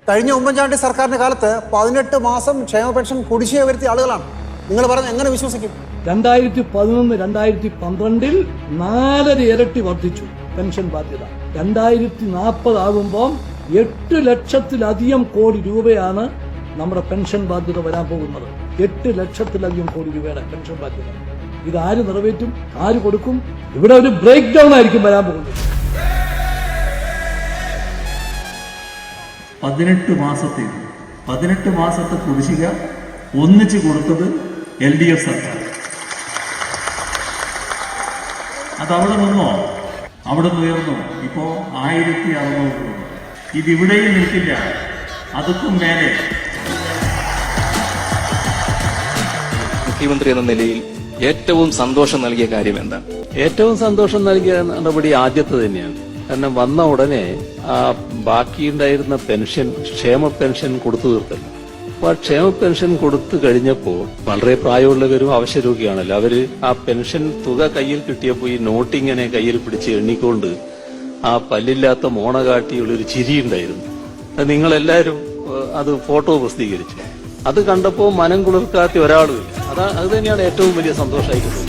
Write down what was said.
കഴിഞ്ഞ ഉമ്മൻചാണ്ടി സർക്കാരിന്റെ കാലത്ത് 18 മാസം ക്ഷേമ പെൻഷൻ കുടിശ്ശിക വരുത്തിയ ആളുകളാണ്. നിങ്ങൾ പറഞ്ഞ് എങ്ങനെ വിശ്വസിക്കും? 2011-2012 4 ഇരട്ടി വർദ്ധിച്ചു പെൻഷൻ ബാധ്യത. 2040 ആകുമ്പോൾ 8 ലക്ഷത്തിലധികം കോടി രൂപയാണ് നമ്മുടെ പെൻഷൻ ബാധ്യത വരാൻ പോകുന്നത്. 8 ലക്ഷത്തിലധികം കോടി രൂപയുടെ പെൻഷൻ ബാധ്യത. ഇത് ആര് നിറവേറ്റും? ആര് കൊടുക്കും? ഇവിടെ ഒരു ബ്രേക്ക് ഡൗൺ ആയിരിക്കും വരാൻ പോകുന്നത്. 18 മാസത്തെ കുടിശ്ശിക ഒന്നിച്ചു കൊടുത്തത് LDF സർക്കാർ. അതവിടെ നിന്നോ? അവിടെ നിന്ന് ഉയർന്നു. ഇപ്പോ 1600 രൂപ. ഇതിവിടെയും നിൽക്കില്ല, അതുക്കും മേലെ. മുഖ്യമന്ത്രി എന്ന നിലയിൽ ഏറ്റവും സന്തോഷം നൽകിയ കാര്യം എന്താണ്? ഏറ്റവും സന്തോഷം നൽകിയ നടപടി ആദ്യത്തെ തന്നെയാണ്. കാരണം വന്ന ഉടനെ ആ ബാക്കിയുണ്ടായിരുന്ന പെൻഷൻ, ക്ഷേമ പെൻഷൻ കൊടുത്തു തീർത്തല്ലോ. അപ്പൊ ആ ക്ഷേമ പെൻഷൻ കൊടുത്തു കഴിഞ്ഞപ്പോൾ വളരെ പ്രായമുള്ളവരും അവശരോഗിയാണല്ലോ, അവര് ആ പെൻഷൻ തുക കയ്യിൽ കിട്ടിയപ്പോൾ ഈ നോട്ടിങ്ങനെ കയ്യിൽ പിടിച്ച് എണ്ണിക്കൊണ്ട് ആ പല്ലില്ലാത്ത മോണ കാട്ടിയുള്ളൊരു ചിരിയുണ്ടായിരുന്നു. അത് നിങ്ങളെല്ലാവരും അത് ഫോട്ടോ പ്രസിദ്ധീകരിച്ചു. അത് കണ്ടപ്പോൾ മനം കുളിർക്കാത്ത ഒരാളുമില്ല. അത് തന്നെയാണ് ഏറ്റവും വലിയ സന്തോഷമായിട്ട് തോന്നുന്നത്.